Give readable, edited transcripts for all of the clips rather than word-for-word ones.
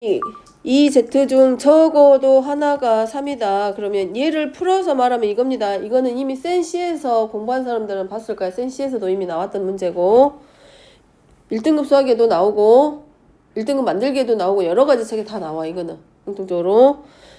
이 Z 중 적어도 하나가 3이다. 그러면 얘를 풀어서 말하면 이겁니다. 이거는 이미 센시에서 공부한 사람들은 봤을 거야. 센시에서도 이미 나왔던 문제고 1등급 수학에도 나오고 1등급 만들기에도 나오고 여러 가지 책에 다 나와. 이거는 공통적으로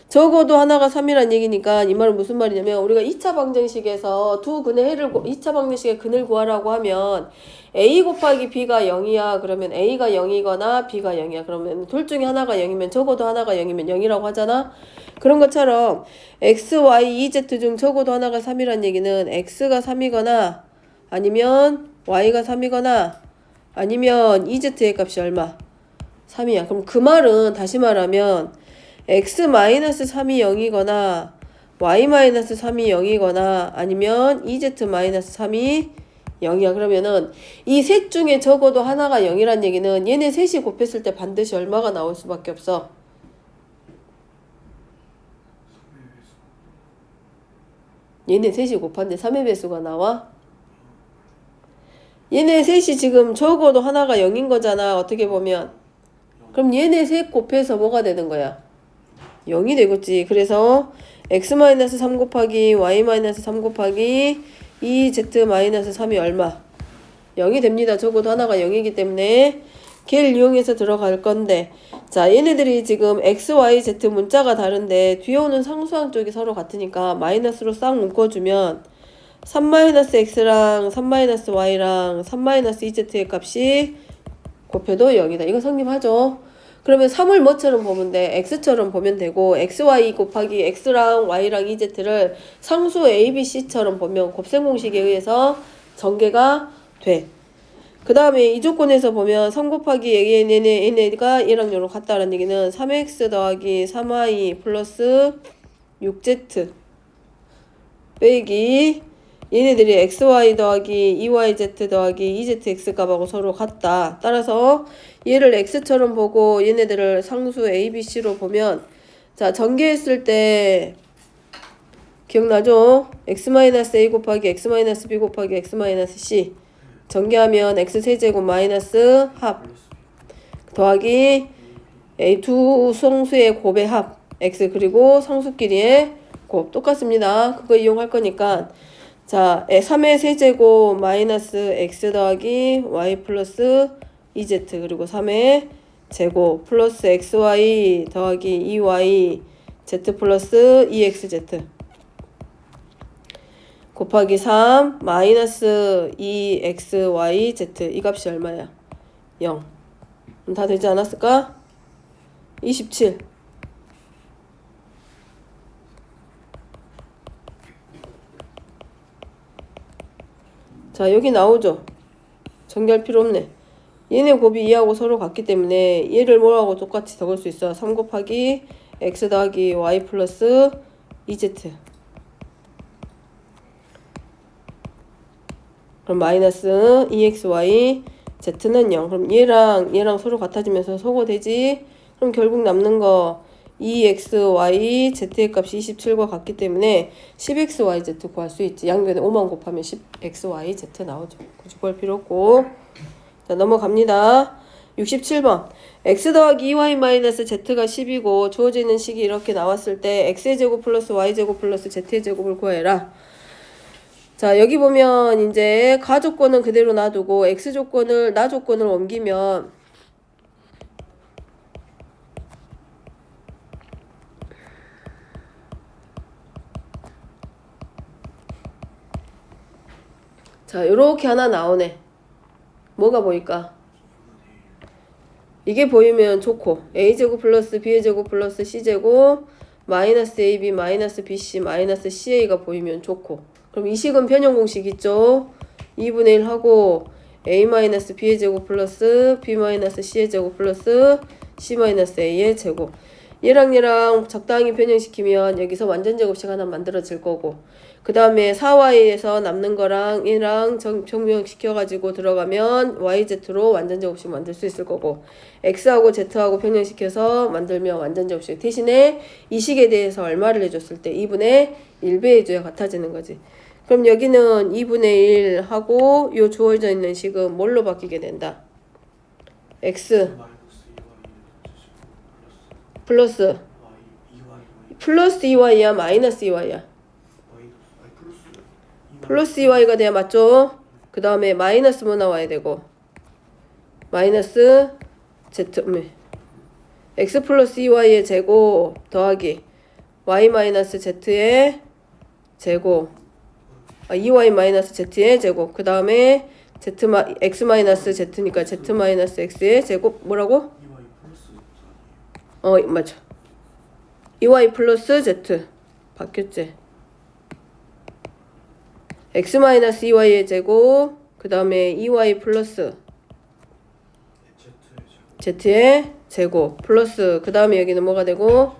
적어도 하나가 3이란 얘기니까 이 말은 무슨 말이냐면 우리가 2차 방정식에서 두 근의 해를 2차 방정식의 근을 구하라고 하면 a 곱하기 b가 0이야. 그러면 a가 0이거나 b가 0이야. 그러면 둘 중에 하나가 0이면 적어도 하나가 0이면 0이라고 하잖아. 그런 것처럼 x, y, z 중 적어도 하나가 3이란 얘기는 x가 3이거나 아니면 y가 3이거나 아니면 ez의 값이 얼마? 3이야. 그럼 그 말은 다시 말하면 x-3이 0이거나 y-3이 0이거나 아니면 ez-3이 0이야. 그러면은 이 셋 중에 적어도 하나가 0이란 얘기는 얘네 셋이 곱했을 때 반드시 얼마가 나올 수밖에 없어. 얘네 셋이 곱한데 3의 배수가 나와? 얘네 셋이 지금 적어도 하나가 0인 거잖아. 어떻게 보면. 그럼 얘네 셋 곱해서 뭐가 되는 거야? 0이 되겠지. 그래서 x-3 곱하기 y-3 곱하기 2z-3이 얼마? 0이 됩니다. 적어도 하나가 0이기 때문에 걔를 이용해서 들어갈 건데 자 얘네들이 지금 x, y, z 문자가 다른데 뒤에 오는 상수항 쪽이 서로 같으니까 마이너스로 싹 묶어주면 3-x랑 3-y랑 3-2z의 값이 곱해도 0이다. 이거 성립하죠. 그러면 3을 뭐처럼 보면 돼? x처럼 보면 되고 xy 곱하기 x랑 y랑 ez를 상수 a, b, c처럼 보면 곱셈 공식에 의해서 전개가 돼. 그 다음에 이 조건에서 보면 3 곱하기 얘가 얘랑 얘랑 같다라는 얘기는 3x 더하기 3y 플러스 6z 빼기 얘네들이 xy 더하기 2yz 더하기 2zx 값하고 서로 같다. 따라서 얘를 x처럼 보고 얘네들을 상수 a, b, c로 보면 자 전개했을 때 기억나죠? x-a 곱하기 x-b 곱하기 x-c 전개하면 x세제곱 마이너스 합 더하기 a 두 상수의 곱의 합 x 그리고 상수끼리의 곱 똑같습니다. 그거 이용할 거니까 자 3의 세제곱 마이너스 x 더하기 y 플러스 2z 그리고 3의 제곱 플러스 xy 더하기 2y z 플러스 2xz 곱하기 3 마이너스 2xyz 이 값이 얼마야? 0. 다 되지 않았을까? 27. 자 여기 나오죠? 전개할 필요 없네. 얘네 곱이 2하고 서로 같기 때문에 얘를 뭐라고 똑같이 적을 수 있어? 3 곱하기 x 더하기 y 플러스 2z 그럼 마이너스 2xy z는 0. 그럼 얘랑 서로 같아지면서 소거되지. 그럼 결국 남는 거 2xy z의 값이 27과 같기 때문에 10xyz 구할 수 있지. 양변에 5만 곱하면 10xyz 나오죠. 굳이 구할 필요 없고. 자 넘어갑니다. 67번 x 더하기 2y 마이너스 z가 10이고 주어지는 식이 이렇게 나왔을 때 x의 제곱 플러스 y의 제곱 플러스 z의 제곱을 구해라. 자 여기 보면 이제 가 조건은 그대로 놔두고 x 조건을 나 조건을 옮기면 자 요렇게 하나 나오네. 뭐가 보일까? 이게 보이면 좋고 a제곱 플러스 b의 제곱 플러스 c제곱 마이너스 ab 마이너스 bc 마이너스 ca가 보이면 좋고 그럼 이 식은 변형 공식 있죠? 2분의 1 하고 a 마이너스 b의 제곱 플러스 b 마이너스 c의 제곱 플러스 c 마이너스 a의 제곱 얘랑 적당히 변형시키면 여기서 완전 제곱식 하나 만들어질 거고 그 다음에 4y에서 남는 거랑 얘랑 정변시켜가지고 들어가면 yz로 완전 제곱식 만들 수 있을 거고 x하고 z하고 변형시켜서 만들면 완전 제곱식 대신에 이 식에 대해서 얼마를 해줬을 때 2분의 1배 해줘야 같아지는 거지. 그럼 여기는 2분의 1 하고 요 주어져 있는 식은 뭘로 바뀌게 된다? x 플러스 y 2y 플러스 2y야 마이너스 2y야? 마이너스 플러스 플러스 2y가 돼야 맞죠? 그 다음에 마이너스 뭐 나와야 되고 마이너스 z x 플러스 2y의 제곱 더하기 y 마이너스 z의 제곱 2y 마이너스 z의 제곱 그 다음에 x 마이너스 z니까 z 마이너스 x의 제곱 뭐라고? 2y 플러스 4 맞아 2y 플러스 z 바뀌었지 x 마이너스 2y의 제곱 그 다음에 2y 플러스 z의 제곱 플러스 그 다음에 여기는 뭐가 되고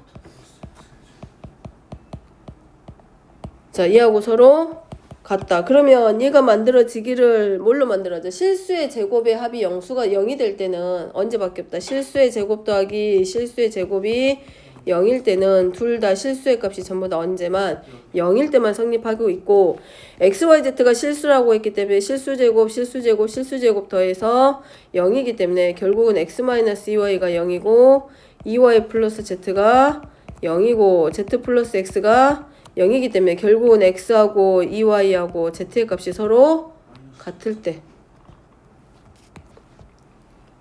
자 이하고 서로 같다. 그러면 얘가 만들어지기를 뭘로 만들어져? 실수의 제곱의 합이 영수가 0이 될 때는 언제밖에 없다. 실수의 제곱 더하기 실수의 제곱이 0일 때는 둘 다 실수의 값이 전부 다 언제만 0일 때만 성립하고 있고 xyz가 실수라고 했기 때문에 실수제곱 실수제곱 실수제곱 더해서 0이기 때문에 결국은 x-2y가 0이고 2y 플러스 z가 0이고 z 플러스 x가 0이기 때문에 결국은 x하고 2y하고 z의 값이 서로 같을 때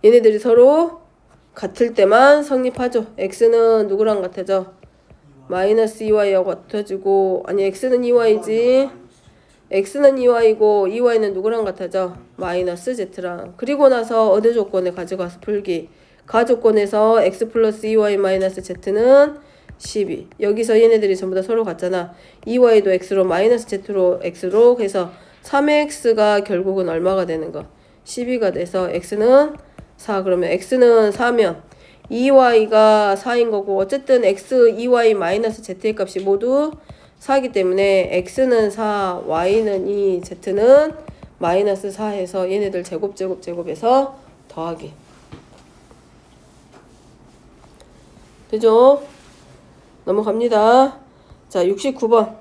얘네들이 서로 같을 때만 성립하죠. x는 누구랑 같아져? 마이너스 2y하고 같아지고 아니 x는 2y지 x는 2y고 2y는 누구랑 같아져? 마이너스 z랑 그리고 나서 어느 조건에 가져가서 풀기 가조건에서 x 플러스 2y 마이너스 z는 12 여기서 얘네들이 전부 다 서로 같잖아 2y도 x로 마이너스 z로 x로 그래서 3x가 결국은 얼마가 되는 거 12가 돼서 x는 4 그러면 x는 4면 2y가 4인 거고 어쨌든 x 2y 마이너스 z의 값이 모두 4이기 때문에 x는 4 y는 2 z는 마이너스 4 해서 얘네들 제곱해서 더하기 되죠? 넘어갑니다. 자 69번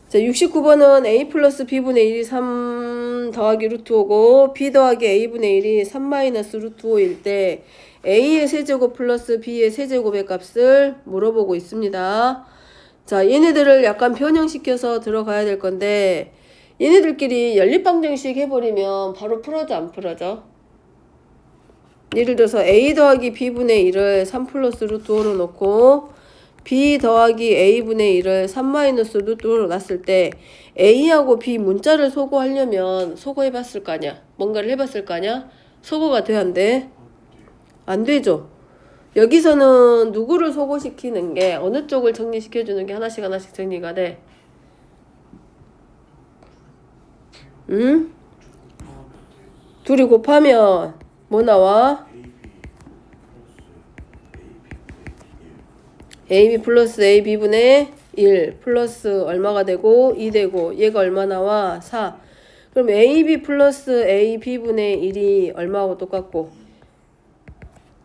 자 69번은 a 플러스 b분의 1이 3 더하기 루트 5고 b 더하기 a분의 1이 3 마이너스 루트 5일 때 a의 세제곱 플러스 b의 세제곱의 값을 물어보고 있습니다. 자 얘네들을 약간 변형시켜서 들어가야 될 건데 얘네들끼리 연립방정식 해버리면 바로 풀어져 안 풀어져? 예를 들어서 a 더하기 b분의 1을 3 플러스 루트 5로 놓고 b 더하기 a분의 1을 3 마이너스 루트 5로 놨을 때 a하고 b 문자를 소거하려면 소거해봤을 거 아니야? 뭔가를 해봤을 거 아니야? 소거가 돼 안 돼? 안 되죠. 여기서는 누구를 소거시키는 게 어느 쪽을 정리시켜주는 게 하나씩 정리가 돼? 응? 둘이 곱하면 뭐 나와? AB 플러스 AB분의 1 플러스 얼마가 되고 2 되고 얘가 얼마 나와? 4 그럼 AB 플러스 AB분의 1이 얼마하고 똑같고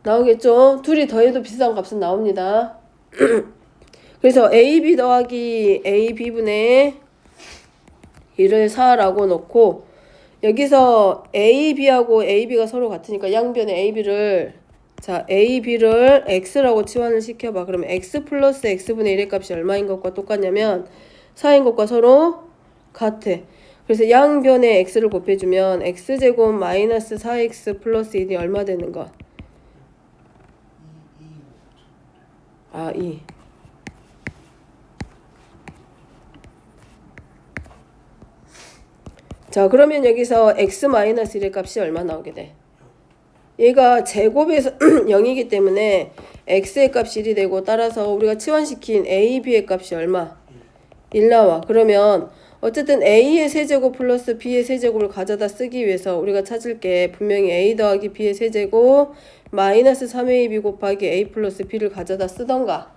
나오겠죠? 둘이 더해도 비슷한 값은 나옵니다. 그래서 AB 더하기 AB분의 1을 4라고 놓고 여기서 AB하고 AB가 서로 같으니까 양변의 AB를 자 AB를 X라고 치환을 시켜봐. 그러면 X 플러스 X분의 1의 값이 얼마인 것과 똑같냐면 4인 것과 서로 같아. 그래서 양변에 X를 곱해주면 X제곱 마이너스 4X 플러스 1이 얼마 되는 거? 2. 자 그러면 여기서 x-1의 값이 얼마 나오게 돼? 얘가 제곱에서 0이기 때문에 x의 값이 1이 되고 따라서 우리가 치환시킨 a, b의 값이 얼마? 1 나와. 그러면 어쨌든 a의 세제곱 플러스 b의 세제곱을 가져다 쓰기 위해서 우리가 찾을 게 분명히 a 더하기 b의 세제곱 마이너스 3ab 곱하기 a 플러스 b를 가져다 쓰던가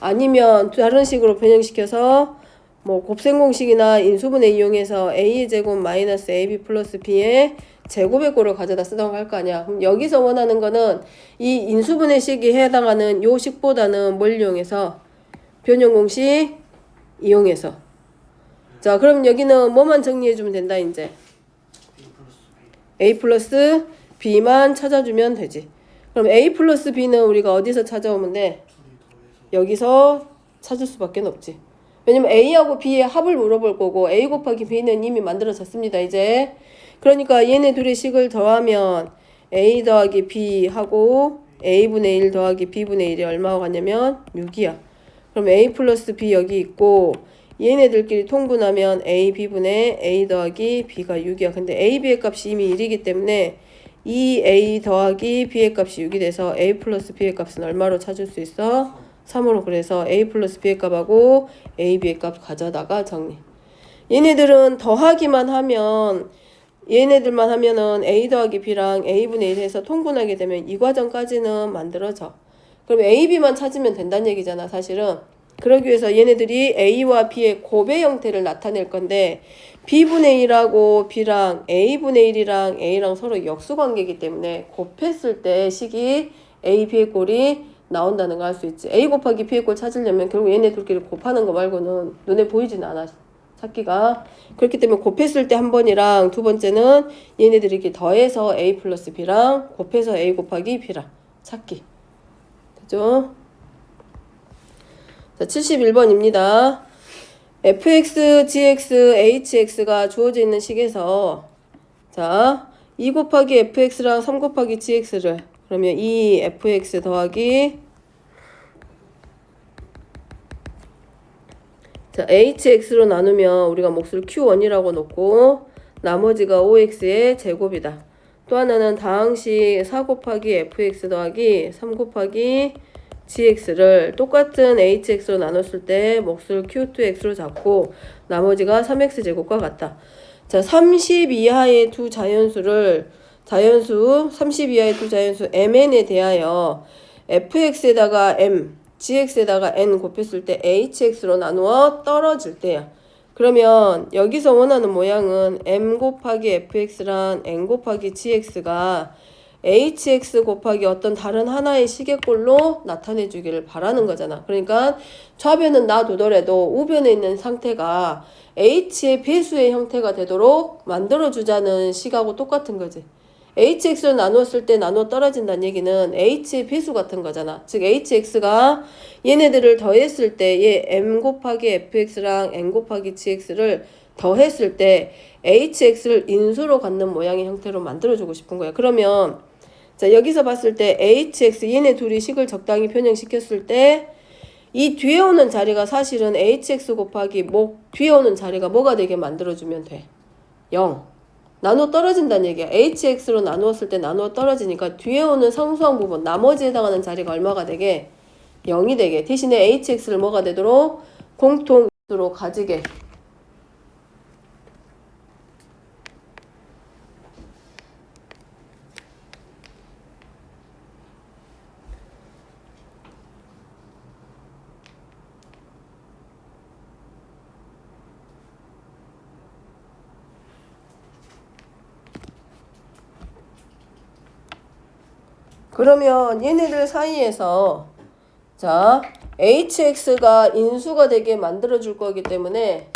아니면 다른 식으로 변형시켜서 뭐 곱셈공식이나 인수분해 이용해서 a의 제곱 마이너스 ab 플러스 b의 제곱의 꼴을 가져다 쓰던가 할 거 아니야. 그럼 여기서 원하는 거는 이 인수분해식이 해당하는 요 식보다는 뭘 이용해서 변형공식 이용해서 자 그럼 여기는 뭐만 정리해주면 된다 이제 a 플러스 b만 찾아주면 되지. 그럼 A 플러스 B는 우리가 어디서 찾아오면 돼? 둘이 더해서 여기서 찾을 수밖에 없지. 왜냐면 A하고 B의 합을 물어볼 거고 A 곱하기 B는 이미 만들어졌습니다. 이제 그러니까 얘네 둘의 식을 더하면 A 더하기 B 하고 A분의 1 더하기 B분의 1이 얼마가 같냐면 6이야. 그럼 A 플러스 B 여기 있고 얘네들끼리 통분하면 A, B분의 A 더하기 B가 6이야. 근데 A, B의 값이 이미 1이기 때문에 2A 더하기 B의 값이 6이 돼서 A 플러스 B의 값은 얼마로 찾을 수 있어? 3으로. 그래서 A 플러스 B의 값하고 A, B의 값 가져다가 정리. 얘네들은 더하기만 하면 얘네들만 하면은 A 더하기 B랑 A분의 1 해서 통분하게 되면 이 과정까지는 만들어져. 그럼 A, B만 찾으면 된다는 얘기잖아 사실은. 그러기 위해서 얘네들이 A와 B의 곱의 형태를 나타낼 건데 B분의 1하고 B랑 A분의 1이랑 A랑 서로 역수관계이기 때문에 곱했을 때 식이 A, B의 꼴이 나온다는 걸 알 수 있지. A 곱하기 B의 꼴 찾으려면 결국 얘네 둘끼리 곱하는 거 말고는 눈에 보이진 않아. 찾기가. 그렇기 때문에 곱했을 때 한 번이랑 두 번째는 얘네들이 이렇게 더해서 A 플러스 B랑 곱해서 A 곱하기 B랑 찾기. 되죠? 자, 71번입니다. fx, gx, hx가 주어져 있는 식에서 자, 2 곱하기 fx랑 3 곱하기 gx를 그러면 2fx 더하기 자, hx로 나누면 우리가 몫을 q1이라고 놓고 나머지가 5x의 제곱이다. 또 하나는 다항식 4 곱하기 fx 더하기 3 곱하기 gx를 똑같은 hx로 나눴을 때 몫을 q2x로 잡고 나머지가 3x 제곱과 같다. 자, 30 이하의 두 자연수 30 이하의 두 자연수 mn에 대하여 fx에다가 m, gx에다가 n 곱했을 때 hx로 나누어 떨어질 때야. 그러면 여기서 원하는 모양은 m 곱하기 fx랑 n 곱하기 gx가 hx 곱하기 어떤 다른 하나의 식의 꼴로 나타내 주기를 바라는 거잖아. 그러니까 좌변은 놔두더라도 우변에 있는 상태가 h의 배수의 형태가 되도록 만들어 주자는 식하고 똑같은 거지. hx를 나누었을 때 나누어 떨어진다는 얘기는 h의 배수 같은 거잖아. 즉 hx가 얘네들을 더했을 때 얘 m 곱하기 fx랑 n 곱하기 gx를 더했을 때 hx를 인수로 갖는 모양의 형태로 만들어주고 싶은 거야. 그러면 자, 여기서 봤을 때 hx 얘네 둘이 식을 적당히 변형시켰을 때 이 뒤에 오는 자리가 사실은 hx 곱하기 뒤에 오는 자리가 뭐가 되게 만들어주면 돼? 0. 나누어 떨어진다는 얘기야. hx로 나누었을 때 나누어 떨어지니까 뒤에 오는 상수항 부분 나머지에 해당하는 자리가 얼마가 되게? 0이 되게. 대신에 hx를 뭐가 되도록? 공통으로 가지게. 그러면 얘네들 사이에서 자 hx가 인수가 되게 만들어줄 거기 때문에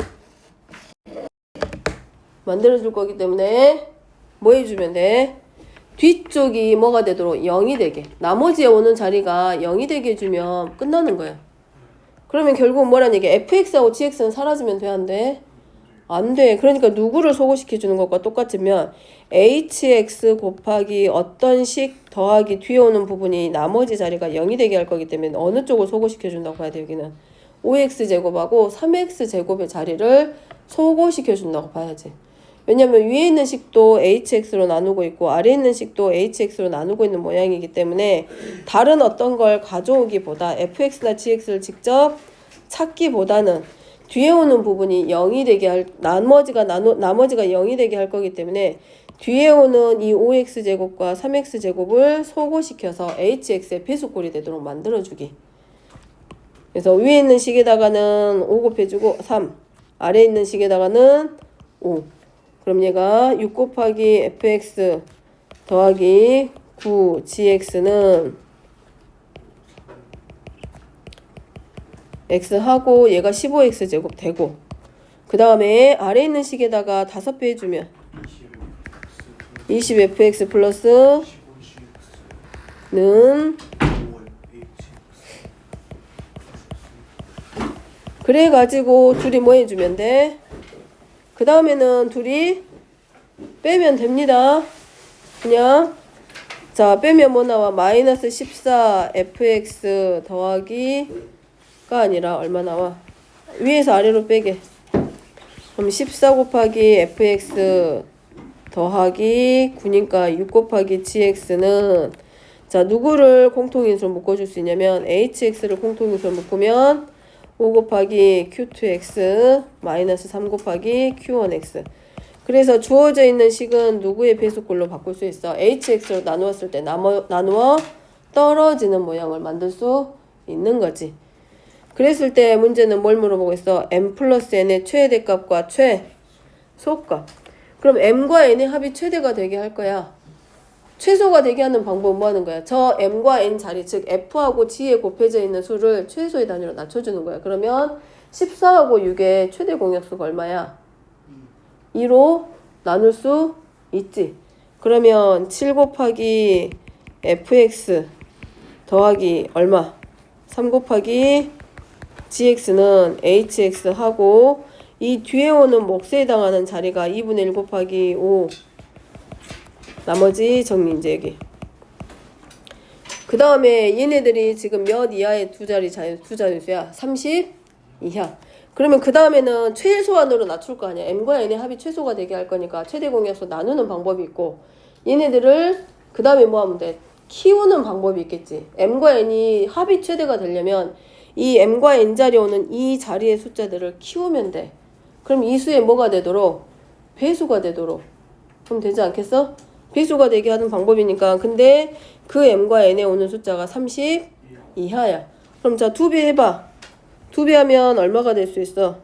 뭐 해주면 돼? 뒤쪽이 뭐가 되도록 0이 되게 나머지에 오는 자리가 0이 되게 해주면 끝나는 거야. 그러면 결국 뭐라는 얘기야? fx하고 gx는 사라지면 돼? 안 돼? 안 돼. 그러니까 누구를 소거시켜주는 것과 똑같으면 hx 곱하기 어떤 식 더하기 뒤에 오는 부분이 나머지 자리가 0이 되게 할 거기 때문에 어느 쪽을 소거시켜준다고 봐야 돼. 여기는 5x제곱하고 3x제곱의 자리를 소거시켜준다고 봐야지. 왜냐면 위에 있는 식도 hx로 나누고 있고 아래에 있는 식도 hx로 나누고 있는 모양이기 때문에 다른 어떤 걸 가져오기보다 fx나 gx를 직접 찾기보다는 뒤에 오는 부분이 0이 되게 나머지가 0이 되게 할 거기 때문에 뒤에 오는 이 5x제곱과 3x제곱을 소거시켜서 hx의 배수꼴이 되도록 만들어주기. 그래서 위에 있는 식에다가는 5 곱해주고 3, 아래에 있는 식에다가는 5. 그럼 얘가 6 곱하기 fx 더하기 9 gx는 x하고 얘가 15x제곱 되고 그 다음에 아래 있는 식에다가 5배 해주면 20fx 플러스 5월 H 그래가지고 둘이 뭐 해주면 돼? 그 다음에는 둘이 빼면 됩니다. 그냥 자 빼면 뭐 나와? 마이너스 14 fx 더하기가 아니라 얼마 나와? 위에서 아래로 빼게. 그럼 14 곱하기 fx 더하기 9니까 6 곱하기 gx는 자 누구를 공통인수로 묶어줄 수 있냐면 hx를 공통인수로 묶으면 5 곱하기 q2x 마이너스 3 곱하기 q1x. 그래서 주어져 있는 식은 누구의 배수꼴로 바꿀 수 있어? hx로 나누었을 때 나누어 떨어지는 모양을 만들 수 있는 거지. 그랬을 때 문제는 뭘 물어보고 있어? m 플러스 n의 최대값과 최소값. 그럼 m과 n의 합이 최대가 되게 할 거야. 최소가 되게 하는 방법은 뭐 하는 거야? 저 m과 n 자리, 즉 f하고 g에 곱해져 있는 수를 최소의 단위로 낮춰주는 거야. 그러면 14하고 6의 최대 공약수가 얼마야? 2로 나눌 수 있지. 그러면 7 곱하기 fx 더하기 얼마? 3 곱하기 gx는 hx하고 이 뒤에 오는 몫에 해당하는 자리가 2분의 1 곱하기 5 나머지 정리 이제 여기. 그 다음에 얘네들이 지금 몇 이하의 두 자릿수야? 30 이하. 그러면 그 다음에는 최소한으로 낮출 거 아니야. m과 n의 합이 최소가 되게 할 거니까 최대 공약수 나누는 방법이 있고 얘네들을 그 다음에 뭐 하면 돼? 키우는 방법이 있겠지. m과 n이 합이 최대가 되려면 이 m과 n 자리에 오는 이 자리의 숫자들을 키우면 돼. 그럼 이 수에 뭐가 되도록? 배수가 되도록. 그럼 되지 않겠어? 배수가 되게 하는 방법이니까. 근데 그 m과 n에 오는 숫자가 30 이하야. 그럼 자 2배 해봐. 2배 하면 얼마가 될 수 있어?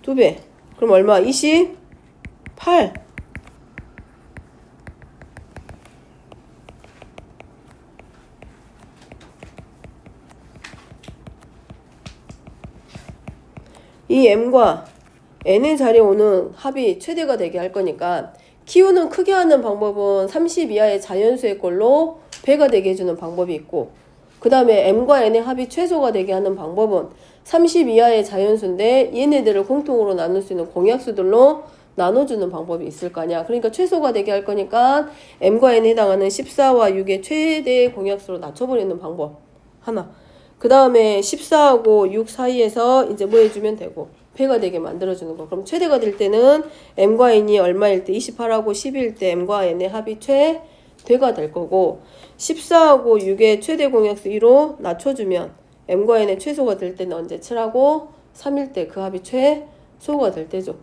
2배. 그럼 얼마? 28. 이 m과 n의 자리에 오는 합이 최대가 되게 할 거니까 키우는 크게 하는 방법은 30 이하의 자연수의 꼴로 배가 되게 해주는 방법이 있고 그 다음에 m과 n의 합이 최소가 되게 하는 방법은 30 이하의 자연수인데 얘네들을 공통으로 나눌 수 있는 공약수들로 나눠주는 방법이 있을 거 아니야. 그러니까 최소가 되게 할 거니까 m과 n에 해당하는 14와 6의 최대 공약수로 낮춰버리는 방법 하나. 그 다음에 14하고 6 사이에서 이제 뭐 해주면 되고 배가 되게 만들어주는 거. 그럼 최대가 될 때는 m과 n이 얼마일 때 28하고 10일 때 m과 n의 합이 최대가 될 거고 14하고 6의 최대 공약수 2로 낮춰주면 m과 n의 최소가 될 때는 언제 7하고 3일 때 그 합이 최소가 될 때죠.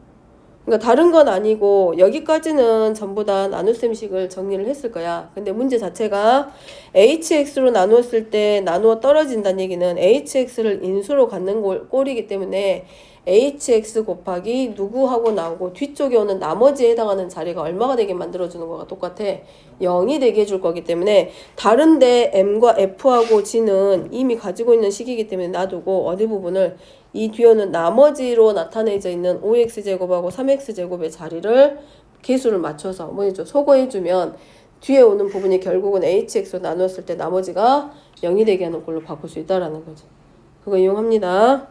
그러니까 다른 건 아니고 여기까지는 전부 다 나눗셈식을 정리를 했을 거야. 근데 문제 자체가 hx로 나누었을 때 나누어 떨어진다는 얘기는 hx를 인수로 갖는 꼴이기 때문에 hx 곱하기 누구하고 나오고 뒤쪽에 오는 나머지에 해당하는 자리가 얼마가 되게 만들어주는 거가 똑같아. 0이 되게 해줄 거기 때문에 다른데 m과 f하고 g는 이미 가지고 있는 식이기 때문에 놔두고 어디 부분을 이 뒤에는 나머지로 나타내져 있는 5x제곱하고 3x제곱의 자리를 개수를 맞춰서 뭐 해줘? 소거해주면 뒤에 오는 부분이 결국은 hx로 나누었을 때 나머지가 0이 되게 하는 걸로 바꿀 수 있다라는 거지. 그거 이용합니다.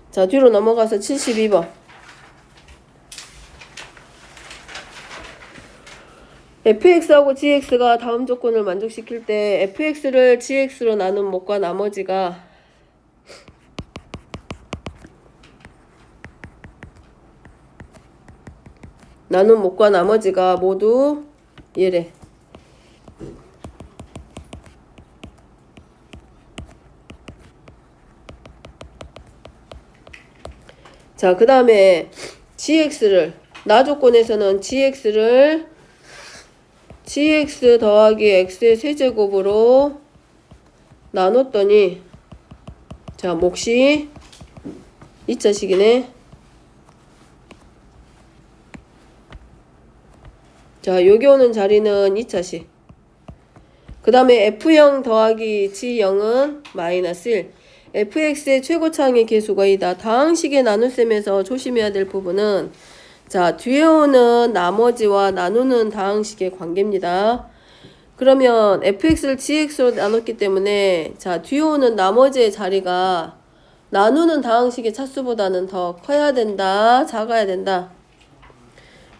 자, 뒤로 넘어가서 72번. fx하고 gx가 다음 조건을 만족시킬 때 fx를 gx로 나눈 몫과 나머지가 모두 얘래. 자, 그 다음에 gx를 나 조건에서는 gx 더하기 x의 세제곱으로 나눴더니 자, 몫이 2차식이네. 자, 여기 오는 자리는 2차식. 그 다음에 f0 더하기 g0은 마이너스 1. fx의 최고차항의 개수가 2다. 다항식의 나눗셈에서 조심해야 될 부분은 자, 뒤에 오는 나머지와 나누는 다항식의 관계입니다. 그러면 fx를 gx로 나눴기 때문에 자, 뒤에 오는 나머지의 자리가 나누는 다항식의 차수보다는 더 커야 된다, 작아야 된다.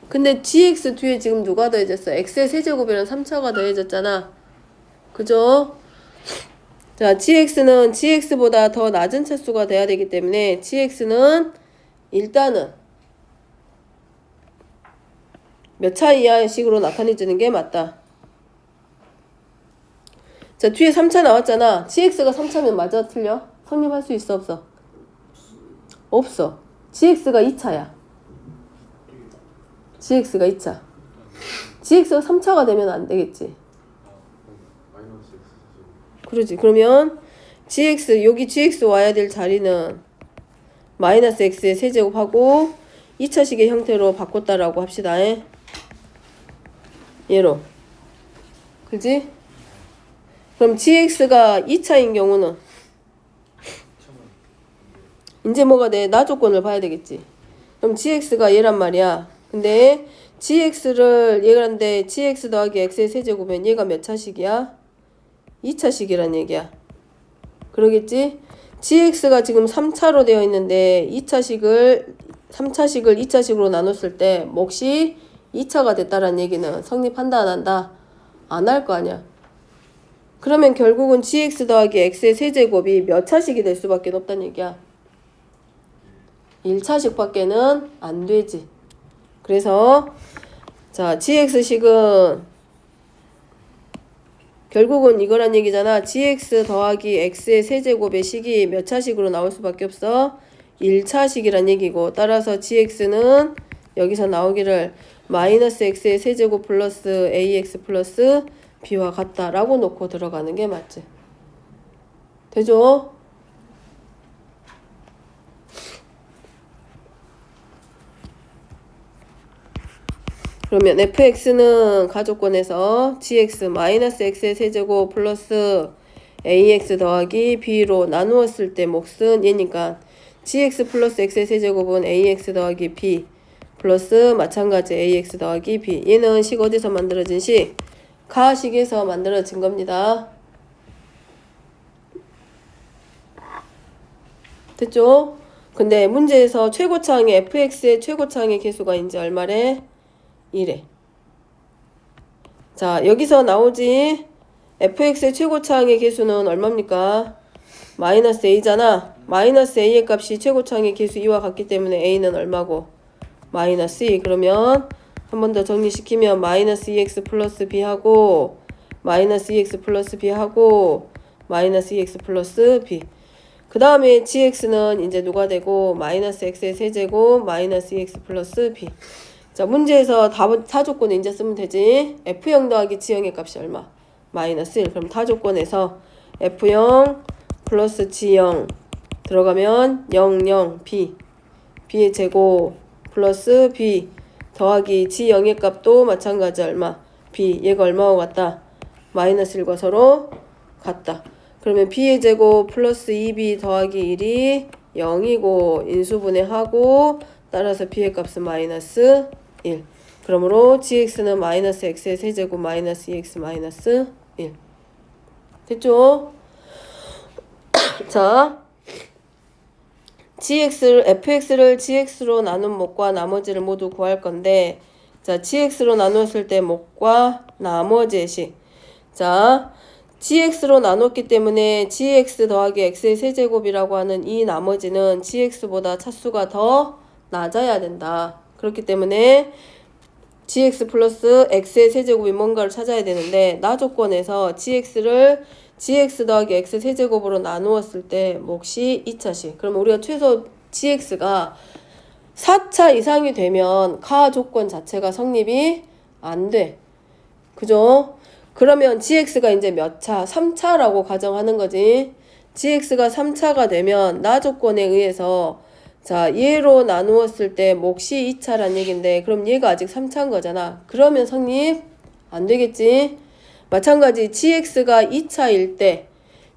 근데 gx 뒤에 지금 누가 더해졌어? x의 세제곱이랑 3차가 더해졌잖아. 그죠? 자, gx는 gx보다 더 낮은 차수가 돼야 되기 때문에 gx는 일단은 몇 차 이하의 식으로 나타내주는 게 맞다. 자, 뒤에 3차 나왔잖아. gx가 3차면 맞아, 틀려? 성립할 수 있어, 없어? 없어. gx가 2차야. gx가 2차. gx가 3차가 되면 안 되겠지. 그러지. 그러면 gx, 여기 gx 와야 될 자리는 마이너스 x의 세제곱하고 2차식의 형태로 바꿨다라고 합시다. 얘로. 그지? 그럼 gx가 2차인 경우는 이제 뭐가 돼? 나 조건을 봐야 되겠지. 그럼 gx가 얘란 말이야. 근데 gx를 얘가는데 gx 더하기 x의 세제곱은 얘가 몇 차식이야? 2차식이란 얘기야. 그러겠지? gx가 지금 3차로 되어 있는데 3차식을 2차식으로 나눴을 때 몫이 2차가 됐다란 얘기는 성립한다 안 한다? 안 할 거 아니야. 그러면 결국은 gx 더하기 x의 세제곱이 몇 차식이 될 수밖에 없다는 얘기야. 1차식 밖에는 안 되지. 그래서 자, gx식은 결국은 이거란 얘기잖아. gx 더하기 x의 세제곱의 식이 몇 차식으로 나올 수밖에 없어? 1차식이란 얘기고, 따라서 gx는 여기서 나오기를 마이너스 x의 세제곱 플러스 ax 플러스 b와 같다라고 놓고 들어가는 게 맞지. 되죠? 그러면 fx는 가족권에서 gx 마이너스 x의 세제곱 플러스 ax 더하기 b로 나누었을 때 몫은 얘니까 gx 플러스 x의 세제곱은 ax 더하기 b 플러스 마찬가지 ax 더하기 b. 얘는 식 어디서 만들어진 식? 가식에서 만들어진 겁니다. 됐죠? 근데 문제에서 최고차항의 fx의 최고차항의 개수가 이제 얼마래? 1에. 자, 여기서 나오지. fx의 최고차항의 개수는 얼마입니까? 마이너스 a잖아. 마이너스 a의 값이 최고차항의 개수 2와 같기 때문에 a는 얼마고? 마이너스 2. 그러면 한 번 더 정리시키면 마이너스 2x 플러스 b하고 마이너스 2x 플러스 b하고 마이너스 2x 플러스 b. 그 다음에 gx는 이제 누가 되고 마이너스 x의 세제곱 마이너스 2x 플러스 b. 자, 문제에서 답은 타조건을 이제 쓰면 되지. f0 더하기 g형의 값이 얼마? 마이너스 1. 그럼 타조건에서 f0 플러스 g0 들어가면 0, 0, b. b의 제곱 플러스 b 더하기 g0의 값도 마찬가지 얼마? b. 얘가 얼마와 같다? 마이너스 1과 서로 같다. 그러면 b의 제곱 플러스 2b 더하기 1이 0이고 인수분해하고 따라서 b의 값은 마이너스 1. 그러므로 gx는 마이너스 x의 세제곱 마이너스 2x 마이너스 1. 됐죠? 자, fx를 gx로 나눈 몫과 나머지를 모두 구할 건데, 자, gx로 나눴을 때 몫과 나머지의 식. 자, gx로 나눴기 때문에 gx 더하기 x의 세제곱이라고 하는 이 나머지는 gx보다 차수가 더 낮아야 된다. 그렇기 때문에 gx 플러스 x의 세제곱이 뭔가를 찾아야 되는데 나 조건에서 gx 더하기 x 세제곱으로 나누었을 때 몫이 2차식. 그러면 우리가 최소 gx가 4차 이상이 되면 가 조건 자체가 성립이 안 돼. 그죠? 그러면 gx가 이제 몇 차? 3차라고 가정하는 거지. gx가 3차가 되면 나 조건에 의해서 자, 얘로 나누었을 때 몫이 2차란 얘긴데 그럼 얘가 아직 3차인 거잖아. 그러면 성립 안 되겠지. 마찬가지 gx가 2차일 때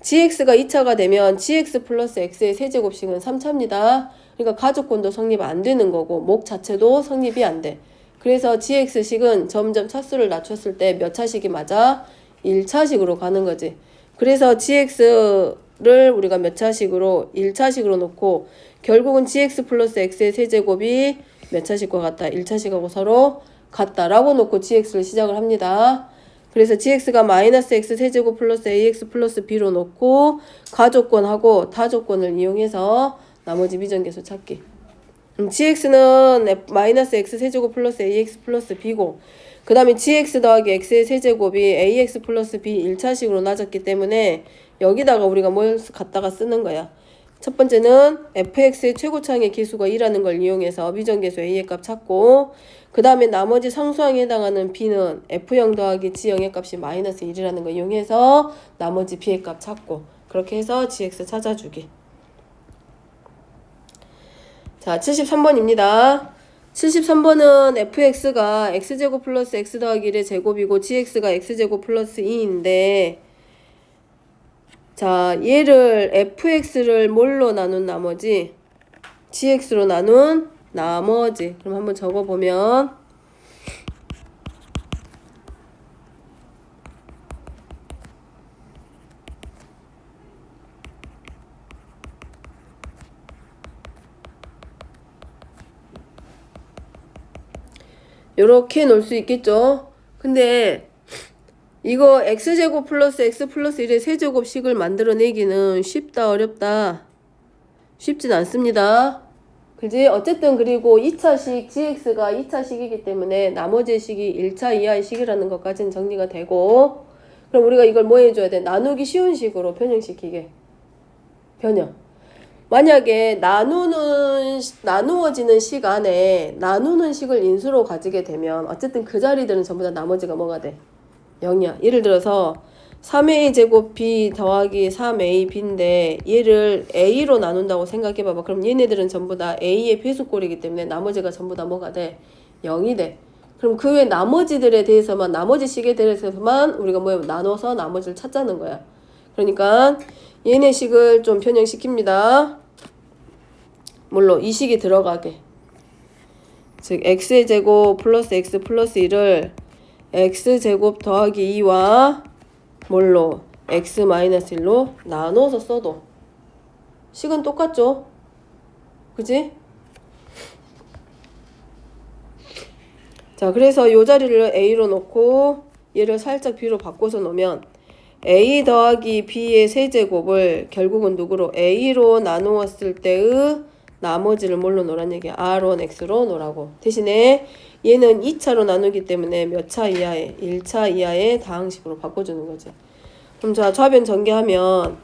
gx가 2차가 되면 gx 플러스 x의 세제곱식은 3차입니다. 그러니까 가족권도 성립 안 되는 거고 목 자체도 성립이 안 돼. 그래서 gx식은 점점 차수를 낮췄을 때 몇 차식이 맞아? 1차식으로 가는 거지. 그래서 gx를 우리가 몇 차식으로? 1차식으로 놓고 결국은 gx 플러스 x의 세제곱이 몇 차식과 같다? 1차식하고 서로 같다라고 놓고 gx를 시작을 합니다. 그래서 gx가 마이너스 x 세제곱 플러스 ax 플러스 b로 놓고 가족권하고 타족권을 이용해서 나머지 미정계수 찾기. gx는 마이너스 x 세제곱 플러스 ax 플러스 b고 그 다음에 gx 더하기 x의 세제곱이 ax 플러스 b 1차식으로 나졌기 때문에 여기다가 우리가 뭘 갖다가 쓰는 거야. 첫 번째는 fx의 최고차항의 계수가 2라는 걸 이용해서 미정계수 a의 값 찾고 그 다음에 나머지 상수항에 해당하는 b는 f0 더하기 g0의 값이 마이너스 1이라는 걸 이용해서 나머지 b의 값 찾고 그렇게 해서 gx 찾아주기. 자, 73번입니다. 73번은 fx가 x제곱 플러스 x 더하기 1의 제곱이고 gx가 x제곱 플러스 2인데 자, 얘를 fx를 뭘로 나눈 나머지 gx로 나눈 나머지 그럼 한번 적어보면 요렇게 놓을 수 있겠죠. 근데 이거 x제곱 플러스 x 플러스 1의 세제곱식을 만들어내기는 쉽다 어렵다? 쉽진 않습니다. 그지? 어쨌든 그리고 2차식 gx가 2차식이기 때문에 나머지 식이 1차 이하의 식이라는 것까지는 정리가 되고 그럼 우리가 이걸 뭐 해줘야 돼? 나누기 쉬운 식으로 변형시키게. 변형. 만약에 나누어지는 식 안에 나누는 식을 인수로 가지게 되면 어쨌든 그 자리들은 전부 다 나머지가 뭐가 돼? 0이야. 예를 들어서 3a 제곱 b 더하기 3ab인데 얘를 a로 나눈다고 생각해봐봐. 그럼 얘네들은 전부 다 a의 배수꼴이기 때문에 나머지가 전부 다 뭐가 돼? 0이 돼. 그럼 그 외 나머지들에 대해서만 나머지 식에 대해서만 우리가 뭐 나눠서 나머지를 찾자는 거야. 그러니까 얘네 식을 좀 변형시킵니다. 물론 이 식이 들어가게. 즉 x의 제곱 플러스 x 플러스 1을 x제곱 더하기 2와 뭘로? x 마이너스 1로 나눠서 써도 식은 똑같죠? 그지? 자, 그래서 요 자리를 a로 놓고 얘를 살짝 b로 바꿔서 놓으면 a 더하기 b의 세제곱을 결국은 누구로? a로 나누었을 때의 나머지를 뭘로 놓으란 얘기야? r1 x로 놓으라고. 대신에 얘는 2차로 나누기 때문에 몇 차 이하에? 1차 이하의 다항식으로 바꿔주는 거지. 그럼 자, 좌변 전개하면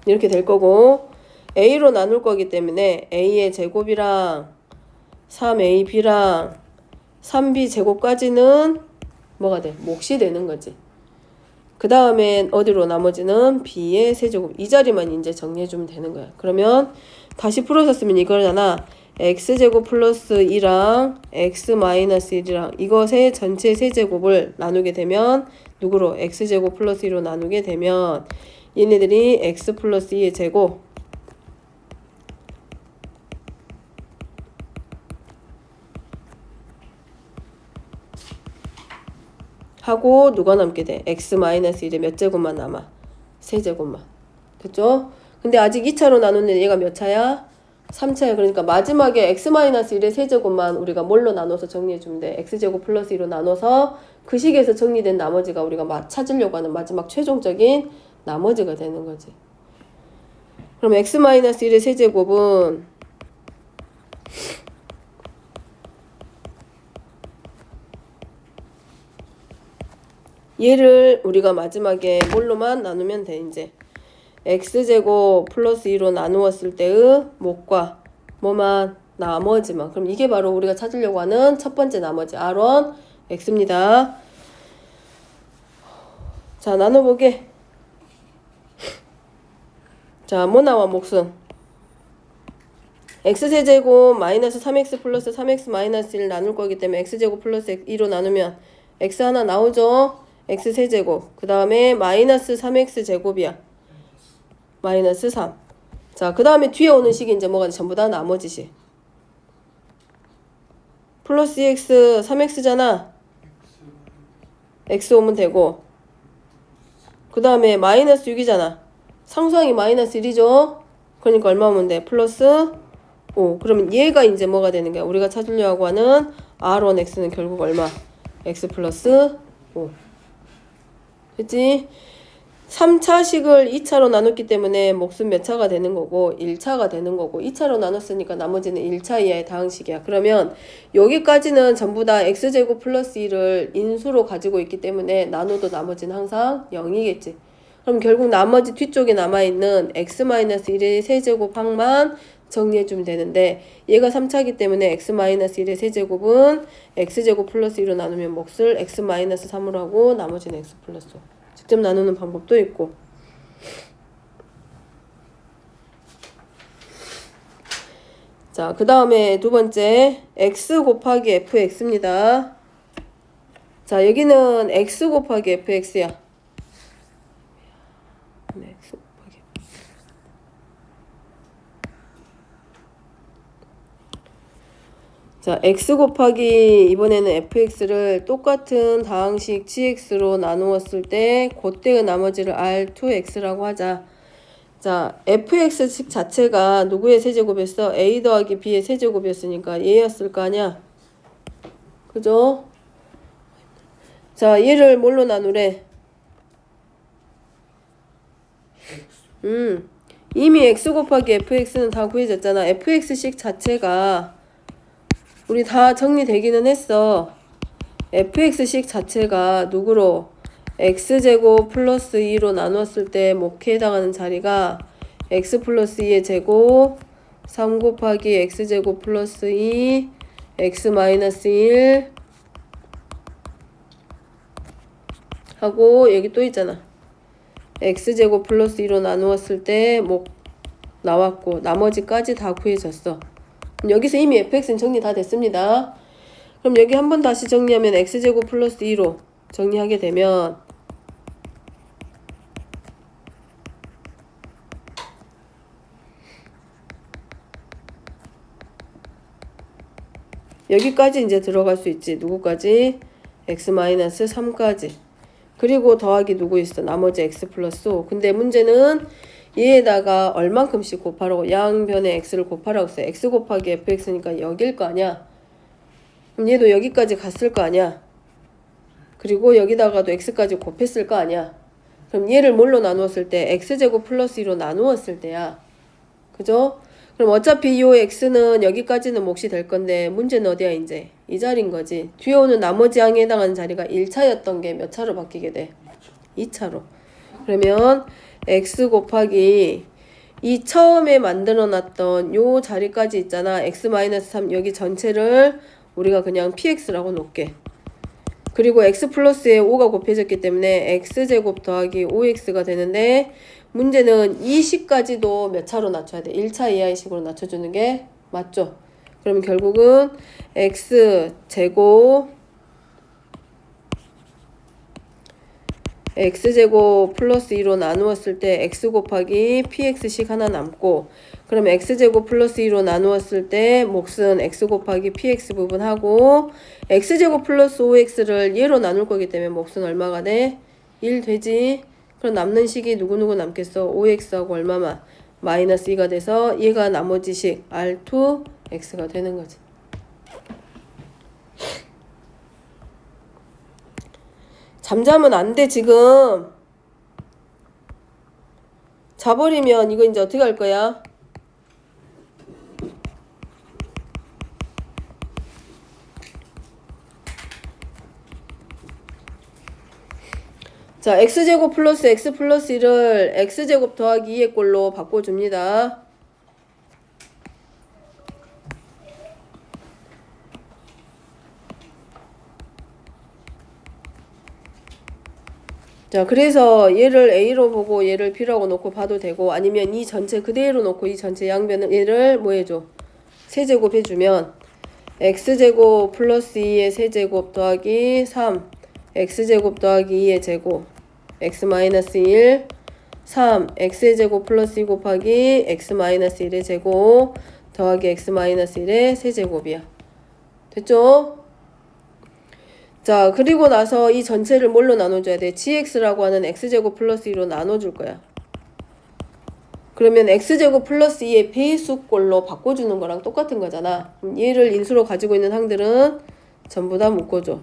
이렇게 될 거고 a로 나눌 거기 때문에 a의 제곱이랑 3ab랑 3b 제곱까지는 뭐가 돼? 몫이 되는 거지. 그 다음엔 어디로 나머지는 b의 세제곱. 이 자리만 이제 정리해주면 되는 거야. 그러면 다시 풀어서 쓰면 이거잖아. x제곱 플러스 2랑 x 마이너스 1이랑 이것의 전체 세제곱을 나누게 되면 누구로? x제곱 플러스 2로 나누게 되면 얘네들이 x 플러스 2의 제곱 하고 누가 남게 돼? x 마이너스 1의 몇 제곱만 남아? 세제곱만. 됐죠? 근데 아직 2차로 나누는 얘가 몇 차야? 3차야. 그러니까 마지막에 x 마이너스 1의 세제곱만 우리가 뭘로 나눠서 정리해주면 돼? x제곱 플러스 2로 나눠서 그 식에서 정리된 나머지가 우리가 찾으려고 하는 마지막 최종적인 나머지가 되는 거지. 그럼 x 마이너스 1의 세제곱은 얘를 우리가 마지막에 뭘로만 나누면 돼. 이제 x제곱 플러스 2로 나누었을 때의 몫과 뭐만? 나머지만. 그럼 이게 바로 우리가 찾으려고 하는 첫 번째 나머지 r1 x입니다. 자, 나눠보게. 자, 뭐 나와 몫은? x세제곱 마이너스 3x 플러스 3x 마이너스 1 나눌 거기 때문에 x제곱 플러스 2로 나누면 x 하나 나오죠? x 세제곱. 그 다음에 마이너스 3x 제곱이야. 마이너스 3. 자, 그 다음에 뒤에 오는 식이 이제 뭐가 돼? 전부 다 나머지 식. 플러스 2x 3x잖아. x 오면 되고. 그 다음에 마이너스 6이잖아. 상수항이 마이너스 1이죠. 그러니까 얼마 오면 돼? 플러스 5. 그러면 얘가 이제 뭐가 되는 거야? 우리가 찾으려고 하는 R1x는 결국 얼마? x 플러스 5. 됐지? 3차식을 2차로 나눴기 때문에 몫은 몇 차가 되는 거고 1차가 되는 거고 2차로 나눴으니까 나머지는 1차 이하의 다항식이야. 그러면 여기까지는 전부 다 x제곱 플러스 1을 인수로 가지고 있기 때문에 나눠도 나머지는 항상 0이겠지. 그럼 결국 나머지 뒤쪽에 남아있는 x-1의 세제곱항만 정리해주면 되는데 얘가 3차이기 때문에 x-1의 세제곱은 x제곱 플러스 1로 나누면 몫을 x-3으로 하고 나머지는 x 플러스 5. 직접 나누는 방법도 있고. 자, 그 다음에 두 번째 x 곱하기 fx입니다. 자, 여기는 x 곱하기 fx야. 네, x 곱하기. 자, x 곱하기 이번에는 fx를 똑같은 다항식 gx로 나누었을 때 그때 나머지를 r2x라고 하자. 자, fx식 자체가 누구의 세제곱이었어? a 더하기 b의 세제곱이었으니까 얘였을 거 아니야? 그죠? 자, 얘를 뭘로 나누래? 이미 x 곱하기 fx는 다 구해졌잖아. fx식 자체가 우리 다 정리되기는 했어. fx식 자체가 누구로? x제곱 플러스 2로 나눴을 때 목에 해당하는 자리가 x 플러스 2의 제곱 3 곱하기 x제곱 플러스 2 x 마이너스 1 하고 여기 또 있잖아. x제곱 플러스 2로 나누었을 때 목 나왔고 나머지까지 다 구해졌어. 여기서 이미 fx는 정리 다 됐습니다. 그럼 여기 한번 다시 정리하면 x제곱 플러스 2로 정리하게 되면 여기까지 이제 들어갈 수 있지. 누구까지? x-3까지. 그리고 더하기 누구 있어? 나머지 x 플러스 5. 근데 문제는 얘에다가 얼만큼씩 곱하라고 양변에 x를 곱하라고 했어요. x 곱하기 fx니까 여길 거 아니야. 그럼 얘도 여기까지 갔을 거 아니야. 그리고 여기다가도 x까지 곱했을 거 아니야. 그럼 얘를 뭘로 나누었을 때? x제곱 플러스 2로 나누었을 때야. 그죠? 그럼 어차피 요 x는 여기까지는 몫이 될 건데 문제는 어디야 이제? 이 자리인 거지. 뒤에 오는 나머지 항에 해당하는 자리가 1차였던 게 몇 차로 바뀌게 돼? 2차로. 그러면 x 곱하기 이 처음에 만들어 놨던 요 자리까지 있잖아. x-3 여기 전체를 우리가 그냥 px라고 놓을게. 그리고 x 플러스에 5가 곱해졌기 때문에 x제곱 더하기 5x가 되는데 문제는 이 식까지도 몇 차로 낮춰야 돼? 1차 이하의 식으로 낮춰주는 게 맞죠? 그러면 결국은 x제곱 플러스 2로 나누었을 때 x 곱하기 px식 하나 남고 그럼 x제곱 플러스 2로 나누었을 때 몫은 x 곱하기 px 부분하고 x제곱 플러스 5x를 얘로 나눌 거기 때문에 몫은 얼마가 돼? 1 되지? 그럼 남는 식이 누구누구 남겠어? 5x하고 얼마만? 마이너스 2가 돼서 얘가 나머지 식 r2x가 되는 거지. 잠자면 안 돼 지금. 자버리면 이거 이제 어떻게 할 거야? 자, x제곱 플러스 x 플러스 1을 x제곱 더하기 2의 꼴로 바꿔줍니다. 자, 그래서 얘를 a로 보고 얘를 b라고 놓고 봐도 되고 아니면 이 전체 그대로 놓고 이 전체 양변을 얘를 뭐 해줘? 세제곱 해주면 x제곱 플러스 2의 세제곱 더하기 3 x제곱 더하기 2의 제곱 x 마이너스 1 3 x의 제곱 플러스 2 곱하기 x 마이너스 1의 제곱 더하기 x 마이너스 1의 세제곱이야. 됐죠? 자, 그리고 나서 이 전체를 뭘로 나눠줘야 돼? gx라고 하는 x제곱 플러스 2로 나눠줄 거야. 그러면 x제곱 플러스 2의 배수꼴로 바꿔주는 거랑 똑같은 거잖아. 그럼 얘를 인수로 가지고 있는 항들은 전부 다 묶어줘.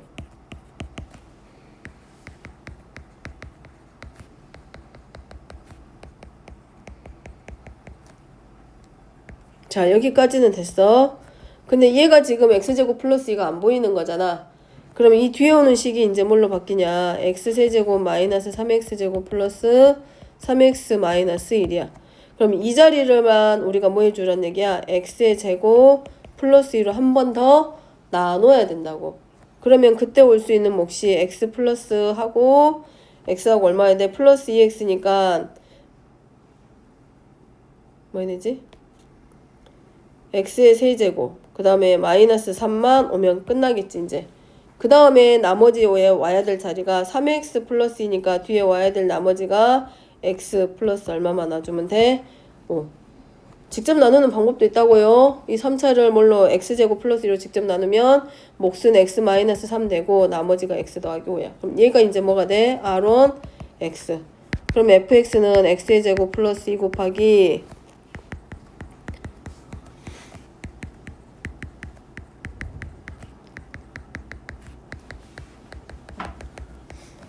자, 여기까지는 됐어. 근데 얘가 지금 x제곱 플러스 2가 안 보이는 거잖아. 그러면 이 뒤에 오는 식이 이제 뭘로 바뀌냐? x세제곱 마이너스 3x제곱 플러스 3x 마이너스 1이야. 그럼 이 자리를만 우리가 뭐 해주란 얘기야? x의 제곱 플러스 2로 한 번 더 나눠야 된다고. 그러면 그때 올 수 있는 몫이 x 플러스 하고 x하고 얼마야 돼? 플러스 2x니까 뭐 해야 되지? x의 세제곱 그 다음에 마이너스 3만 오면 끝나겠지 이제. 그 다음에 나머지 와야 될 자리가 3x 플러스 2니까 뒤에 와야 될 나머지가 x 플러스 얼마만 놔주면 돼? 5. 직접 나누는 방법도 있다고요. 이 3차를 뭘로 x제곱 플러스 2로 직접 나누면 몫은 x 마이너스 3 되고 나머지가 x 더하기 5야. 그럼 얘가 이제 뭐가 돼? r1 x. 그럼 fx는 x의 제곱 플러스 2 곱하기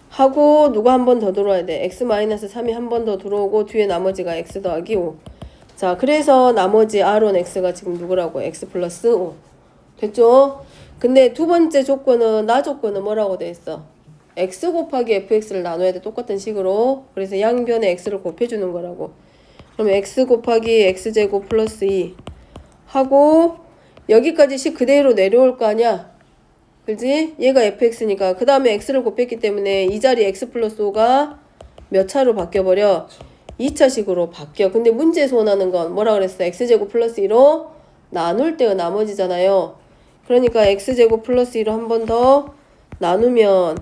하고 누가 한 번 더 들어와야 돼. x-3이 한 번 더 들어오고 뒤에 나머지가 x 더하기 5. 자, 그래서 나머지 r1x가 지금 누구라고? x 플러스 5. 됐죠? 근데 두 번째 조건은 나 조건은 뭐라고 돼 있어? x 곱하기 fx를 나눠야 돼. 똑같은 식으로. 그래서 양변에 x를 곱해주는 거라고. 그럼 x 곱하기 x제곱 플러스 2 하고 여기까지 식 그대로 내려올 거 아니야? 그지? 얘가 fx니까 그 다음에 x를 곱했기 때문에 이 자리 x 플러스 5가 몇 차로 바뀌어버려? 2차식으로 바뀌어. 근데 문제에서 원하는 건 뭐라 그랬어? x제곱 플러스 2로 나눌 때가 나머지잖아요. 그러니까 x제곱 플러스 2로 한 번 더 나누면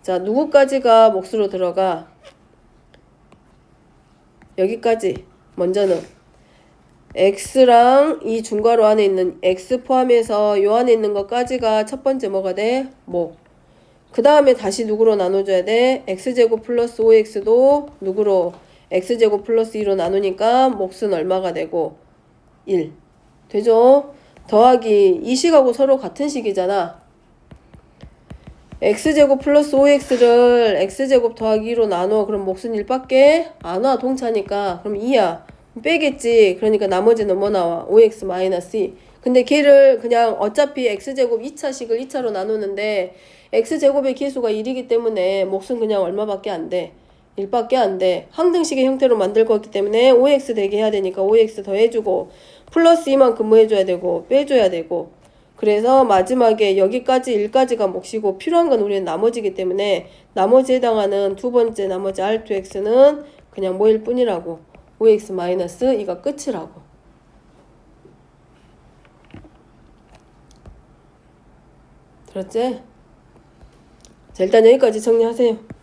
자, 누구까지가 몫으로 들어가? 여기까지 먼저는 x랑 이 중괄호 안에 있는 x 포함해서 요 안에 있는 것까지가 첫 번째 뭐가 돼? 뭐. 그 다음에 다시 누구로 나눠줘야 돼? x제곱 플러스 5x도 누구로? x제곱 플러스 2로 나누니까 몫은 얼마가 되고? 1. 되죠? 더하기 이 식하고 서로 같은 식이잖아. x제곱 플러스 5x를 x제곱 더하기 2로 나눠. 그럼 몫은 1밖에 안 와. 동차니까. 그럼 2야. 빼겠지. 그러니까 나머지는 뭐 나와? 5x 마이너스 2. 근데 걔를 그냥 어차피 x제곱 2차식을 2차로 나누는데 x제곱의 계수가 1이기 때문에 몫은 그냥 얼마밖에 안 돼? 1밖에 안 돼. 항등식의 형태로 만들 거기 때문에 5x 되게 해야 되니까 5x 더해주고 플러스 2만큼 뭐 해줘야 되고 빼줘야 되고 그래서 마지막에 여기까지 1까지가 몫이고 필요한 건 우리는 나머지기 때문에 나머지에 해당하는 두 번째 나머지 R2X는 그냥 뭐일 뿐이라고. 5x 마이너스 2가 끝이라고. 들었지? 자, 일단 여기까지 정리하세요.